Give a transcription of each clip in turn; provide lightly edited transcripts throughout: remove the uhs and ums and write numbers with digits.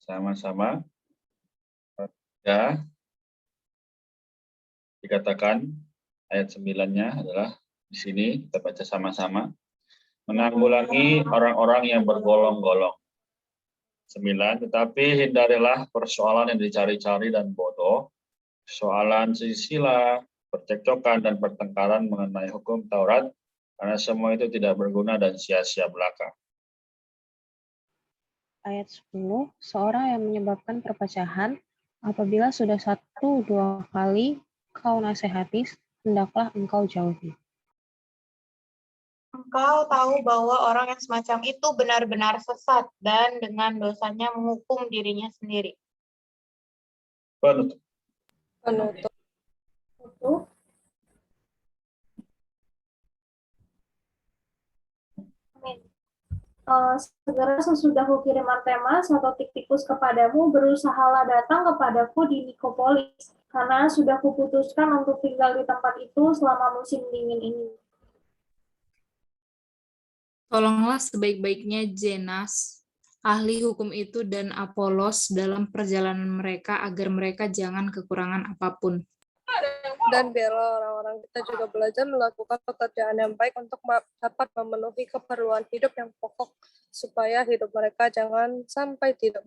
Sama-sama. Ya, dikatakan ayat 9-nya adalah di sini, kita baca sama-sama. Menanggulangi orang-orang yang bergolong-golong. 9, tetapi hindarilah persoalan yang dicari-cari dan bodoh, soalan sila, percekcokan dan pertengkaran mengenai hukum Taurat, karena semua itu tidak berguna dan sia-sia belaka. Ayat 10, seorang yang menyebabkan perpecahan, apabila sudah 1-2 kali kau nasihati, hendaklah engkau jauhi. Engkau tahu bahwa orang yang semacam itu benar-benar sesat dan dengan dosanya menghukum dirinya sendiri. Penutup. Segera sesudah kukirim Artemas atau Tikhikus kepadamu, berusahalah datang kepadaku di Nikopolis, karena sudah kuputuskan untuk tinggal di tempat itu selama musim dingin ini. Tolonglah sebaik-baiknya Zenas, ahli hukum itu, dan Apolos dalam perjalanan mereka, agar mereka jangan kekurangan apapun. Dan biarlah orang-orang kita juga belajar melakukan pekerjaan yang baik untuk dapat memenuhi keperluan hidup yang pokok, supaya hidup mereka jangan sampai tidak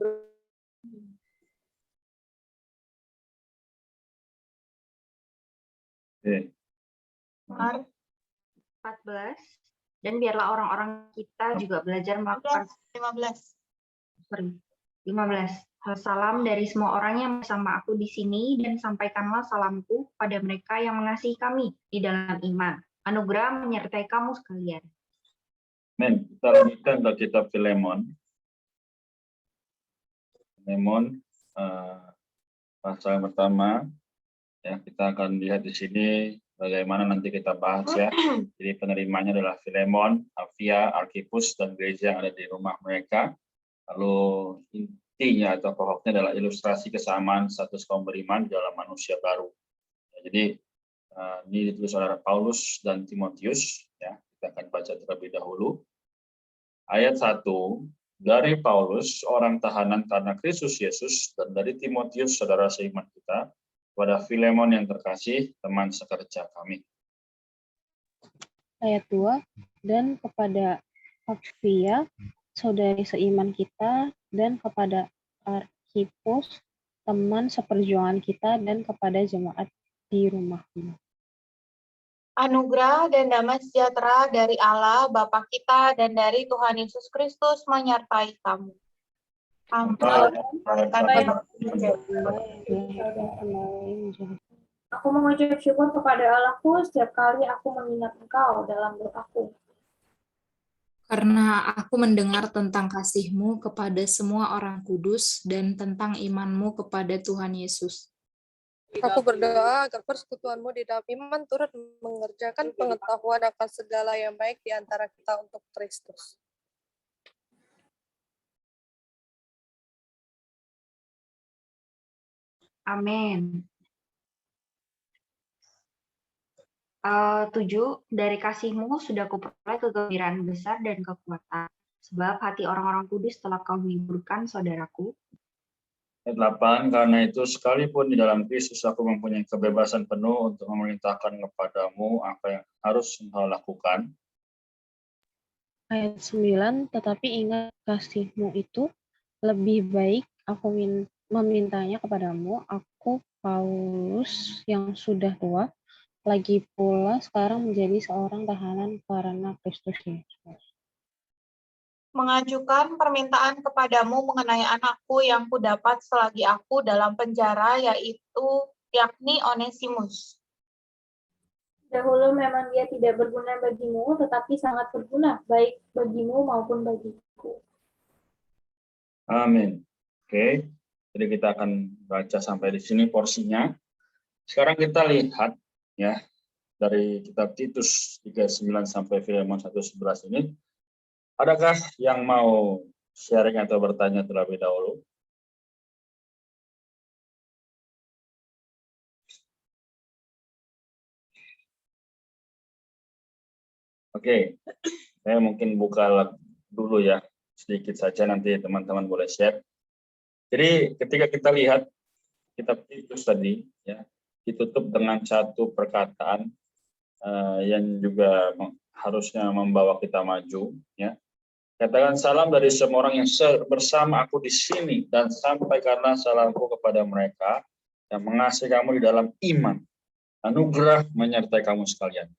Oke. 14. Dan biarlah orang-orang kita juga belajar melakukan 15. Salam dari semua orang yang bersama aku di sini, dan sampaikanlah salamku pada mereka yang mengasihi kami di dalam iman. Anugerah menyertai kamu sekalian. Amin. Kita lanjutkan ke kitab Filemon. Filemon, pasal pertama. Ya, kita akan lihat di sini bagaimana nanti kita bahas ya. Jadi penerimanya adalah Filemon, Apphia, Archippus, dan gereja yang ada di rumah mereka. Lalu intinya atau pokoknya adalah ilustrasi kesamaan status kaum beriman di dalam manusia baru. Ya, jadi ini ditulis oleh Paulus dan Timotius. Ya, kita akan baca terlebih dahulu. Ayat 1, dari Paulus, orang tahanan karena Kristus Yesus, dan dari Timotius, saudara seiman kita, kepada Filemon yang terkasih, teman sekerja kami. Ayat 2, dan kepada Apphia, saudari seiman kita, dan kepada Archippus, teman seperjuangan kita, dan kepada jemaat di rumahmu. Anugerah dan damai sejahtera dari Allah Bapa kita dan dari Tuhan Yesus Kristus menyertai kamu. Aku mengucap syukur kepada Allahku setiap kali aku mengingat engkau dalam doaku. Karena aku mendengar tentang kasih-Mu kepada semua orang kudus dan tentang iman-Mu kepada Tuhan Yesus. Aku berdoa agar persekutuan-Mu di dalam iman turut mengerjakan pengetahuan akan segala yang baik di antara kita untuk Kristus. Amin. 7. Dari kasih-Mu sudah kuperoleh kegembiraan besar dan kekuatan, sebab hati orang-orang kudus telah kau hiburkan, saudaraku. Ayat 8, karena itu sekalipun di dalam Kristus aku mempunyai kebebasan penuh untuk memerintahkan kepadamu apa yang harus engkau lakukan. Ayat 9, tetapi ingat kasih-Mu itu lebih baik aku memintanya kepadamu, aku Paulus yang sudah tua, lagi pula sekarang menjadi seorang tahanan karena Kristus Yesus. Mengajukan permintaan kepadamu mengenai anakku yang kudapat selagi aku dalam penjara, yakni Onesimus. Dahulu memang dia tidak berguna bagimu, tetapi sangat berguna, baik bagimu maupun bagiku. Amin. Oke, jadi kita akan baca sampai di sini porsinya. Sekarang kita lihat ya dari kitab Titus 3:9 sampai Filemon 1:11 ini. Adakah yang mau sharing atau bertanya terlebih dahulu? Oke, saya mungkin buka dulu ya, sedikit saja nanti teman-teman boleh share. Jadi ketika kita lihat kitab Titus tadi, ya, ditutup dengan satu perkataan yang juga harusnya membawa kita maju, ya. Katakan salam dari semua orang yang bersama aku di sini, dan sampaikanlah salamku kepada mereka yang mengasihi kamu di dalam iman. Anugerah menyertai kamu sekalian.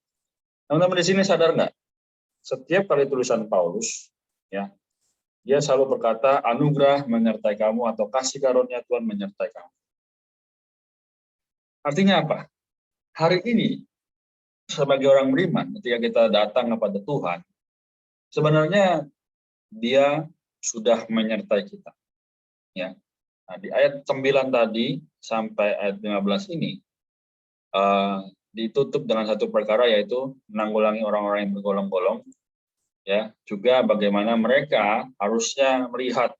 Teman-teman di sini sadar nggak? Setiap kali tulisan Paulus, ya, dia selalu berkata anugerah menyertai kamu atau kasih karunia Tuhan menyertai kamu. Artinya apa? Hari ini sebagai orang beriman, ketika kita datang kepada Tuhan, sebenarnya Dia sudah menyertai kita. Ya. Nah, di ayat 9 tadi sampai ayat 15 ini ditutup dengan satu perkara, yaitu menanggulangi orang-orang yang bergolong-golong, ya, juga bagaimana mereka harusnya melihat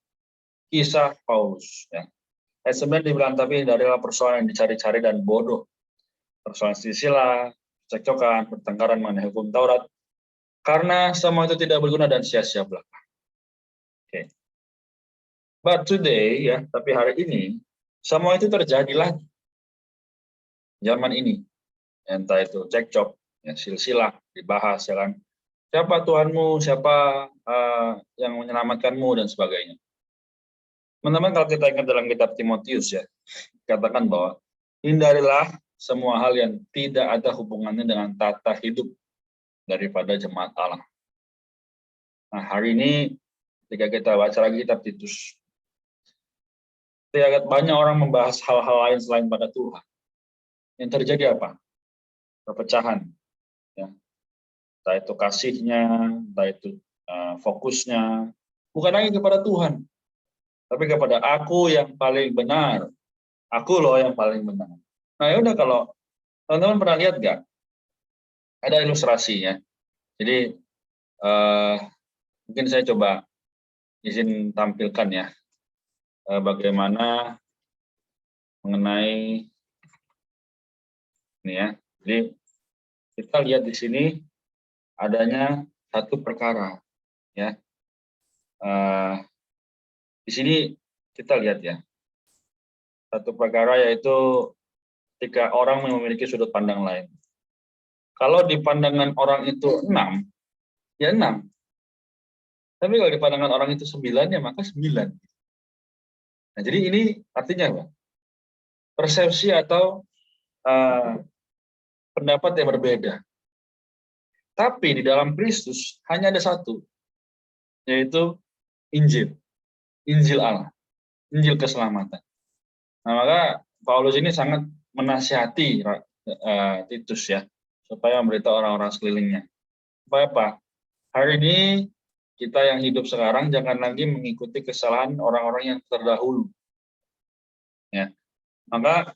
kisah Paulus, ya. Ayat 9 dibilang, tapi darilah persoalan yang dicari-cari dan bodoh, persoalan sisilah, cekcokan, pertengkaran mengenai hukum Taurat, karena semua itu tidak berguna dan sia-sia belaka. Okay. But today, ya, tapi hari ini semua itu terjadi lagi. Zaman ini, entah itu cekcok, ya, silsilah dibahas, ya kan? Siapa Tuhanmu, siapa yang menyelamatkanmu dan sebagainya. Teman-teman, kalau kita ingat dalam kitab Timotius, ya, katakan bahwa hindarilah semua hal yang tidak ada hubungannya dengan tata hidup daripada jemaat Allah. Nah, hari ini ketika kita baca lagi kitab Titus, kita banyak orang membahas hal-hal lain selain pada Tuhan. Yang terjadi apa? Perpecahan. Ya. Entah itu kasihnya, entah itu fokusnya, bukan lagi kepada Tuhan, tapi kepada aku yang paling benar. Aku loh yang paling benar. Nah, ya udah, kalau teman-teman pernah lihat nggak? Ada ilustrasinya. Jadi mungkin saya coba izin tampilkan, ya, bagaimana mengenai ini, ya. Jadi kita lihat di sini adanya satu perkara, ya. Di sini kita lihat, ya, satu perkara, yaitu ketika orang memiliki sudut pandang lain. Kalau di pandangan orang itu 6, ya 6. Tapi kalau di pandangan orang itu 9, ya maka 9. Nah, jadi ini artinya apa? Persepsi atau pendapat yang berbeda. Tapi di dalam Kristus hanya ada satu, yaitu Injil. Injil Allah. Injil keselamatan. Nah, maka Paulus ini sangat menasihati Titus, ya, supaya memberitahu orang-orang sekelilingnya. Supaya apa? Hari ini kita yang hidup sekarang jangan lagi mengikuti kesalahan orang-orang yang terdahulu. Ya. Maka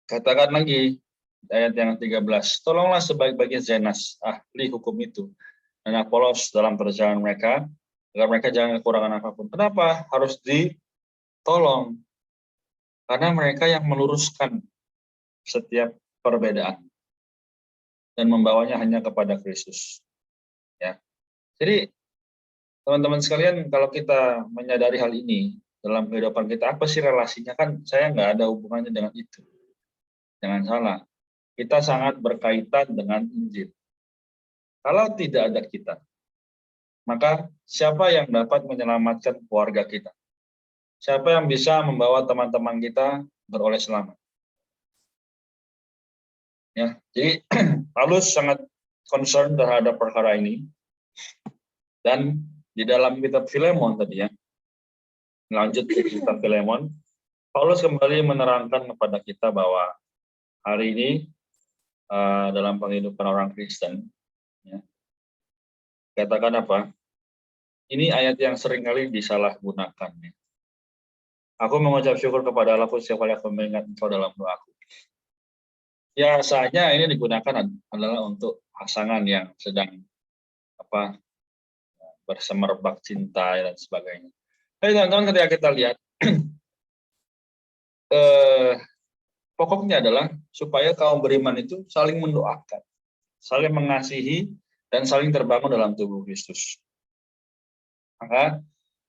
katakan lagi ayat yang 13, tolonglah sebaik-baiknya Zenas, ahli hukum itu, dan Apolos dalam perjalanan mereka, agar mereka jangan kekurangan apapun. Kenapa harus ditolong? Karena mereka yang meluruskan setiap perbedaan dan membawanya hanya kepada Kristus. Ya. Jadi teman-teman sekalian, kalau kita menyadari hal ini dalam kehidupan kita, apa sih relasinya? Kan saya nggak ada hubungannya dengan itu. Jangan salah, kita sangat berkaitan dengan Injil. Kalau tidak ada kita, maka siapa yang dapat menyelamatkan keluarga kita? Siapa yang bisa membawa teman-teman kita beroleh selamat? Ya, jadi Paulus sangat concern terhadap perkara ini. Dan di dalam kitab Filemon tadi, ya, lanjut ke kitab Filemon, Paulus kembali menerangkan kepada kita bahwa hari ini dalam penghidupan orang Kristen, ya, katakan apa? Ini ayat yang seringkali disalahgunakan. Ya. Aku mengucap syukur kepada Allah setiap kali aku mengingat Engkau dalam doaku. Biasanya ini digunakan adalah untuk pasangan yang sedang bersemerbak cinta dan sebagainya. Tapi teman-teman, ketika kita lihat, pokoknya adalah supaya kaum beriman itu saling mendoakan, saling mengasihi, dan saling terbangun dalam tubuh Kristus. Maka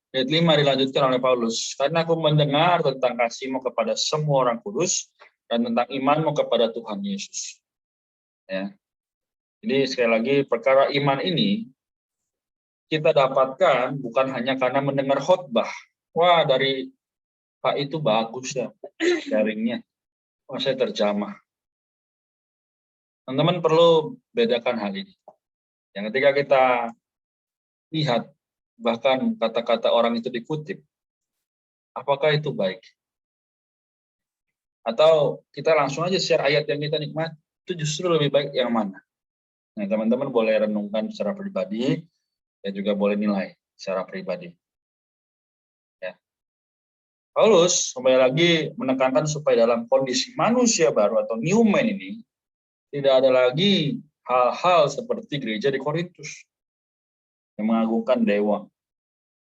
Ayat 5 dilanjutkan oleh Paulus. Karena aku mendengar tentang kasihmu kepada semua orang kudus dan tentang imanmu kepada Tuhan Yesus. Ya. Jadi sekali lagi perkara iman ini kita dapatkan bukan hanya karena mendengar khotbah. Wah, dari Pak itu bagus ya sharingnya. Wah, saya terjamah. Teman-teman perlu bedakan hal ini. Yang ketika kita lihat bahkan kata-kata orang itu dikutip, apakah itu baik? Atau kita langsung aja share ayat yang kita nikmati, itu justru lebih baik yang mana? Nah, teman-teman boleh renungkan secara pribadi, dan juga boleh nilai secara pribadi. Ya. Paulus kembali lagi menekankan supaya dalam kondisi manusia baru atau new man ini, tidak ada lagi hal-hal seperti gereja di Korintus, yang mengagungkan dewa,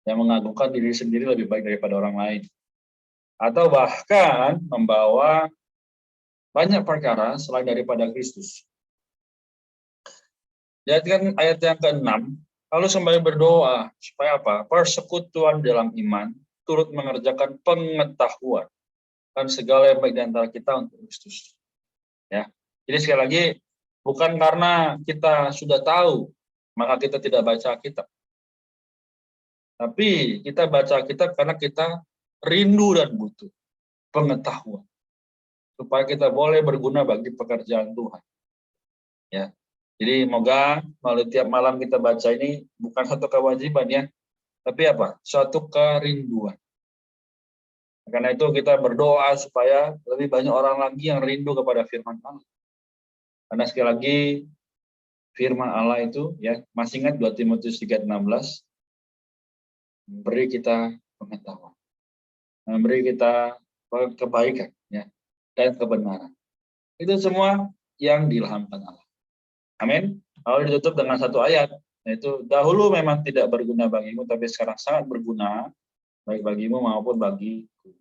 yang mengagungkan diri sendiri lebih baik daripada orang lain. Atau bahkan membawa banyak perkara selain daripada Kristus. Lihatkan ayat yang ke-6, lalu sembari berdoa, supaya apa? Persekutuan dalam iman, turut mengerjakan pengetahuan, dan segala yang baik di antara kita untuk Kristus. Ya. Jadi sekali lagi, bukan karena kita sudah tahu, maka kita tidak baca Alkitab. Tapi kita baca Alkitab karena kita rindu dan butuh pengetahuan. Supaya kita boleh berguna bagi pekerjaan Tuhan. Ya. Jadi semoga melalui tiap malam kita baca ini bukan satu kewajiban ya, tapi apa? Suatu kerinduan. Karena itu kita berdoa supaya lebih banyak orang lagi yang rindu kepada firman Allah. Karena sekali lagi firman Allah itu ya, masih ingat 2 Timotius 3:16 memberi kita pengetahuan, memberi kita kebaikan ya dan kebenaran. Itu semua yang diilhamkan Allah. Amin. Lalu ditutup dengan satu ayat, yaitu dahulu memang tidak berguna bagimu, tapi sekarang sangat berguna baik bagimu maupun bagiku.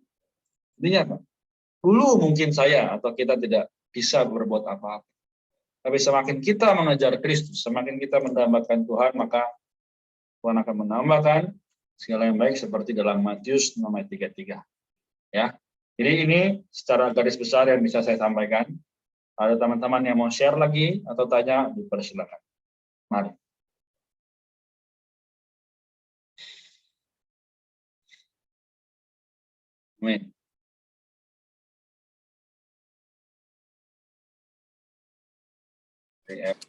Intinya apa? Dulu mungkin saya atau kita tidak bisa berbuat apa-apa. Tapi semakin kita mengejar Kristus, semakin kita mendambakan Tuhan, maka Tuhan akan menambahkan segala yang baik seperti dalam Matius 6:33. Ya. Jadi ini secara garis besar yang bisa saya sampaikan. Ada teman-teman yang mau share lagi atau tanya, dipersilakan. Mari. Amin.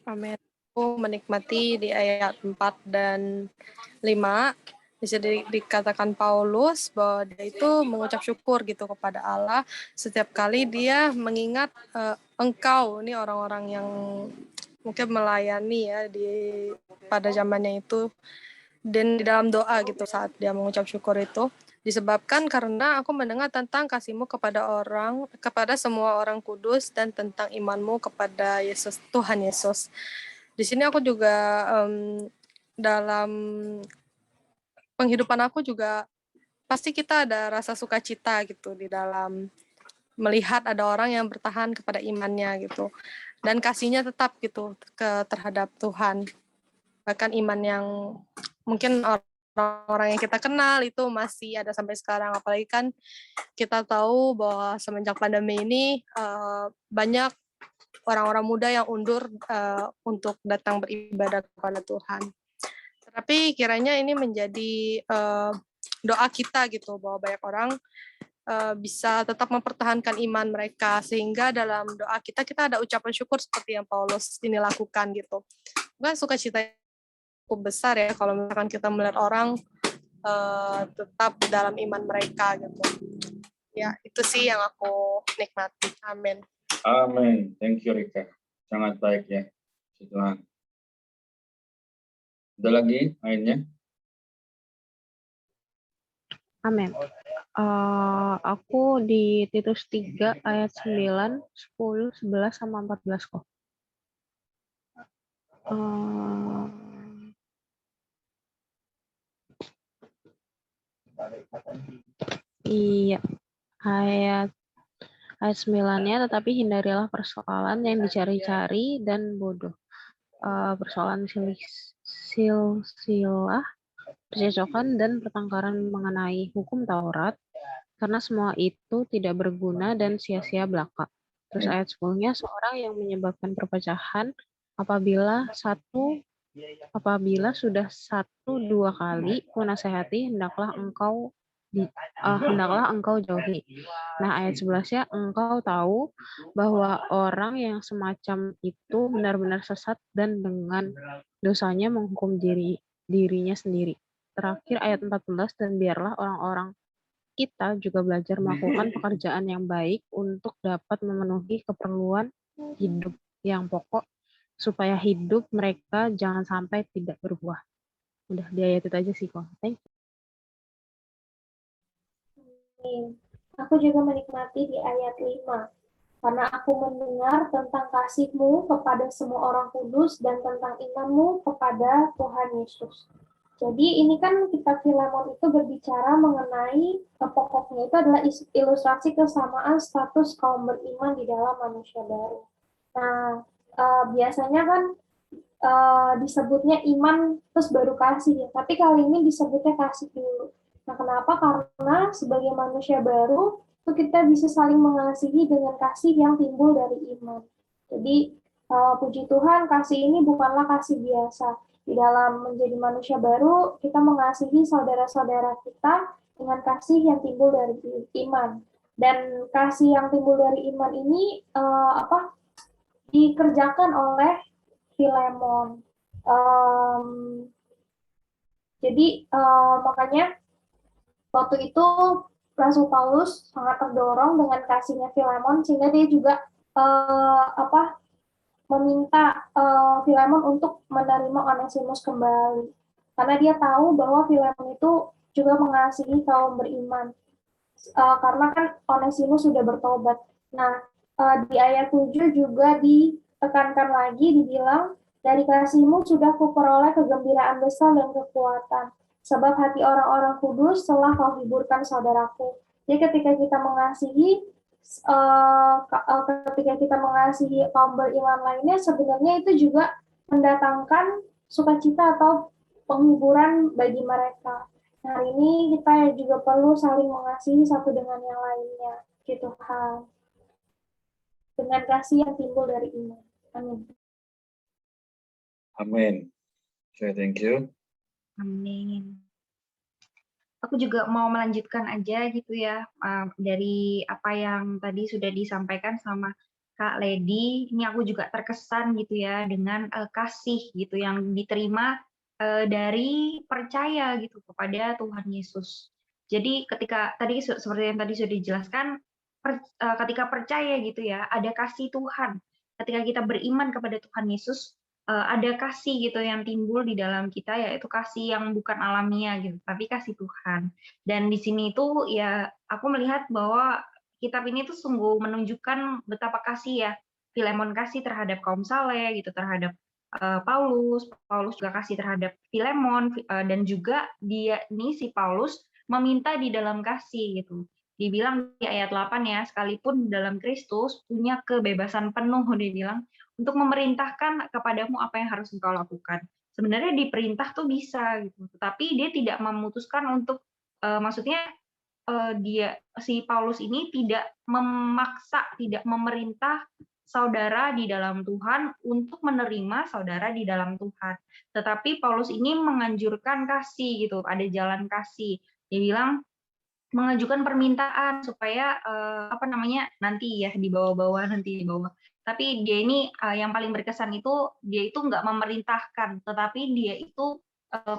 Amin. Aku menikmati di ayat 4 dan 5, bisa dikatakan Paulus bahwa dia itu mengucap syukur gitu kepada Allah setiap kali dia mengingat engkau, ini orang-orang yang mungkin melayani ya pada zamannya itu, dan di dalam doa gitu saat dia mengucap syukur itu disebabkan karena aku mendengar tentang kasihmu kepada semua orang kudus dan tentang imanmu kepada Yesus, Tuhan Yesus. Di sini aku juga dalam penghidupan aku juga pasti kita ada rasa sukacita gitu di dalam melihat ada orang yang bertahan kepada imannya gitu dan kasihnya tetap gitu terhadap Tuhan, bahkan iman yang mungkin orang-orang yang kita kenal itu masih ada sampai sekarang. Apalagi kan kita tahu bahwa semenjak pandemi ini banyak orang-orang muda yang undur untuk datang beribadah kepada Tuhan. Tapi kiranya ini menjadi doa kita gitu, bahwa banyak orang bisa tetap mempertahankan iman mereka, sehingga dalam doa kita ada ucapan syukur seperti yang Paulus ini lakukan gitu. Bukan sukacita cukup besar ya kalau misalkan kita melihat orang tetap dalam iman mereka gitu. Ya, itu sih yang aku nikmati. Amin. Amin. Thank you, Rika. Sangat baik ya. Tuhan. Ada lagi lainnya? Amin. Aku di Titus 3 ayat 9, 10, 11, sama 14 kok. Iya, ayat 9-nya, tetapi hindarilah persoalan yang dicari-cari dan bodoh. Persoalan silsilah percecokan dan pertengkaran mengenai hukum Taurat, karena semua itu tidak berguna dan sia-sia belaka. Terus ayat 10-nya, seorang yang menyebabkan perpecahan apabila sudah 1-2 kali kunasehati, hendaklah engkau jauhi. Nah, ayat 11-nya, engkau tahu bahwa orang yang semacam itu benar-benar sesat dan dengan dosanya menghukum dirinya sendiri. Terakhir ayat 14, dan biarlah orang-orang kita juga belajar melakukan pekerjaan yang baik untuk dapat memenuhi keperluan hidup yang pokok, supaya hidup mereka jangan sampai tidak berbuah. Udah di ayat itu aja sih kok. Thank you. Aku juga menikmati di ayat 5. Karena aku mendengar tentang kasih-Mu kepada semua orang kudus dan tentang iman-Mu kepada Tuhan Yesus. Jadi ini kan kitab Filemon itu berbicara mengenai pokoknya itu adalah ilustrasi kesamaan status kaum beriman di dalam manusia baru. Nah, biasanya kan disebutnya iman terus baru kasih ya, tapi kali ini disebutnya kasih dulu. Nah, kenapa? Karena sebagai manusia baru itu kita bisa saling mengasihi dengan kasih yang timbul dari iman. Jadi puji Tuhan, kasih ini bukanlah kasih biasa. Di dalam menjadi manusia baru, kita mengasihi saudara-saudara kita dengan kasih yang timbul dari iman. Dan kasih yang timbul dari iman ini dikerjakan oleh Filemon. Jadi makanya waktu itu Rasul Paulus sangat terdorong dengan kasihnya Filemon, sehingga dia juga meminta Filemon untuk menerima Onesimus kembali, karena dia tahu bahwa Filemon itu juga mengasihi kaum beriman, karena kan Onesimus sudah bertobat. Nah, di ayat 7 juga ditekankan lagi, dibilang, dari kasih-Mu sudah kuperoleh kegembiraan besar dan kekuatan, sebab hati orang-orang kudus telah Kau hiburkan saudaraku. Jadi ketika kita mengasihi kaum beriman lainnya, sebenarnya itu juga mendatangkan sukacita atau penghiburan bagi mereka. Hari ini kita juga perlu saling mengasihi satu dengan yang lainnya, gitu kan? Dengan kasih yang timbul dari iman. Amin. Amin. So, thank you. Amin. Aku juga mau melanjutkan aja gitu ya, dari apa yang tadi sudah disampaikan sama Kak Lady. Ini aku juga terkesan gitu ya dengan kasih gitu yang diterima dari percaya gitu kepada Tuhan Yesus. Jadi ketika tadi seperti yang tadi sudah dijelaskan, ketika percaya gitu ya, ada kasih Tuhan. Ketika kita beriman kepada Tuhan Yesus, ada kasih gitu yang timbul di dalam kita, yaitu kasih yang bukan alamiah gitu, tapi kasih Tuhan. Dan di sini itu ya aku melihat bahwa kitab ini tuh sungguh menunjukkan betapa kasih ya Filemon kasih terhadap kaum Saleh gitu, terhadap Paulus juga kasih terhadap Filemon, dan juga dia ini si Paulus meminta di dalam kasih gitu. Dibilang di ayat 8 ya, sekalipun dalam Kristus punya kebebasan penuh, dia bilang, untuk memerintahkan kepadamu apa yang harus engkau lakukan. Sebenarnya diperintah tuh bisa gitu, tetapi dia tidak memutuskan untuk maksudnya dia si Paulus ini tidak memaksa, tidak memerintah saudara di dalam Tuhan untuk menerima saudara di dalam Tuhan. Tetapi Paulus ini menganjurkan kasih gitu, ada jalan kasih. Dia bilang mengajukan permintaan supaya nanti ya di bawah-bawah nanti di bawah. Tapi dia ini yang paling berkesan itu dia itu nggak memerintahkan, tetapi dia itu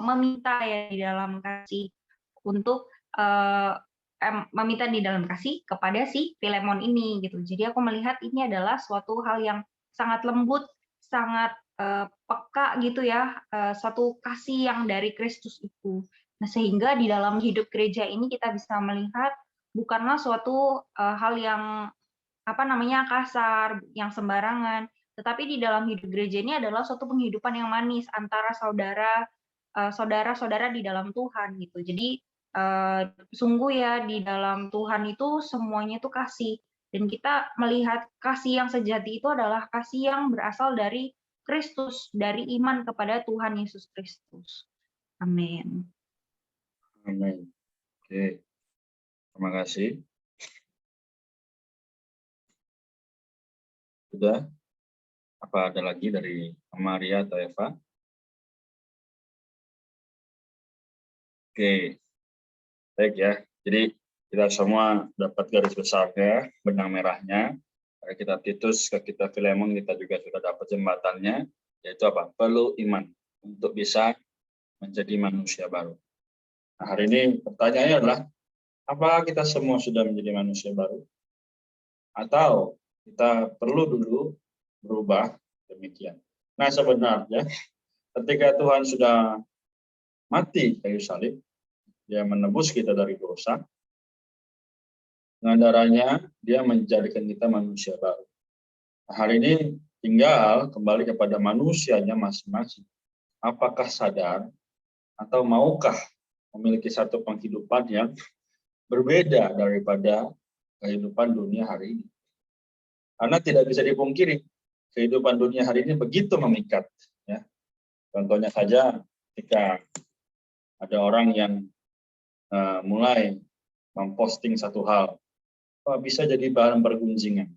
meminta ya di dalam kasih untuk meminta di dalam kasih kepada si Filemon ini gitu. Jadi aku melihat ini adalah suatu hal yang sangat lembut, sangat peka gitu ya, suatu kasih yang dari Kristus itu. Nah, sehingga di dalam hidup gereja ini kita bisa melihat bukanlah suatu hal yang kasar, yang sembarangan, tetapi di dalam hidup gereja ini adalah suatu penghidupan yang manis antara saudara-saudara di dalam Tuhan gitu. Jadi sungguh ya di dalam Tuhan itu semuanya itu kasih, dan kita melihat kasih yang sejati itu adalah kasih yang berasal dari Kristus, dari iman kepada Tuhan Yesus Kristus. Amin. Amin. Oke, terima kasih. Sudah? Apa ada lagi dari Maria atau Eva? Oke, baik ya. Jadi kita semua dapat garis besarnya, benang merahnya. Dari kitab Titus ke kitab Filemon kita juga sudah dapat jembatannya, yaitu apa? Perlu iman untuk bisa menjadi manusia baru. Nah, hari ini pertanyaannya adalah, apakah kita semua sudah menjadi manusia baru? Atau kita perlu dulu berubah demikian? Nah, sebenarnya ketika Tuhan sudah mati kayu salib, dia menebus kita dari dosa, dengan darahnya dia menjadikan kita manusia baru. Nah, hari ini tinggal kembali kepada manusianya masing-masing. Apakah sadar atau maukah memiliki satu penghidupan yang berbeda daripada kehidupan dunia hari ini? Karena tidak bisa dipungkiri, kehidupan dunia hari ini begitu memikat. Ya. Contohnya saja ketika ada orang yang mulai memposting satu hal, bisa jadi bahan pergunjingan.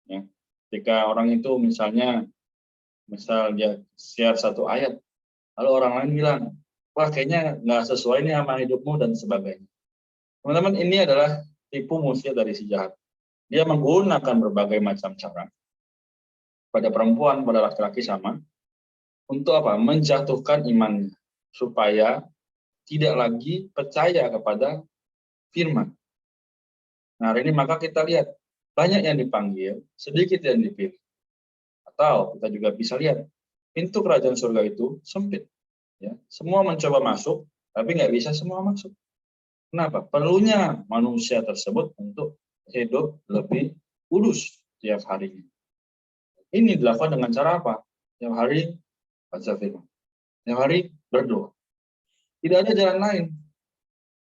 Ya. Ketika orang itu misal dia share satu ayat, lalu orang lain bilang, wah kayaknya nggak sesuai nih sama hidupmu dan sebagainya. Teman-teman, ini adalah tipu muslihat dari si jahat. Dia menggunakan berbagai macam cara pada perempuan, pada laki-laki sama, untuk apa? Menjatuhkan imannya, supaya tidak lagi percaya kepada firman. Nah, hari ini maka kita lihat, banyak yang dipanggil, sedikit yang dipilih. Atau kita juga bisa lihat, pintu kerajaan surga itu sempit. Ya. Semua mencoba masuk, tapi nggak bisa semua masuk. Kenapa? Perlunya manusia tersebut untuk hidup lebih kudus tiap harinya. Ini dilakukan dengan cara apa? Tiap hari baca firman. Tiap hari berdoa. Tidak ada jalan lain.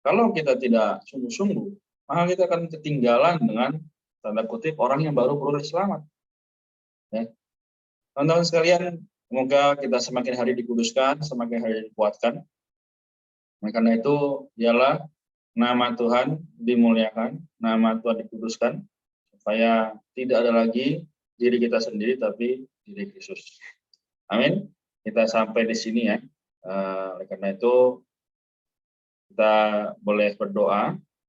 Kalau kita tidak sungguh-sungguh, maka kita akan ketinggalan dengan tanda kutip orang yang baru peroleh selamat. Ya. Teman-teman sekalian, semoga kita semakin hari dikuduskan, semakin hari dikuatkan. Nah, karena itu, ialah nama Tuhan dimuliakan, nama Tuhan dikuduskan, supaya tidak ada lagi diri kita sendiri, tapi diri Kristus. Amin. Kita sampai di sini ya. Karena itu, kita boleh berdoa.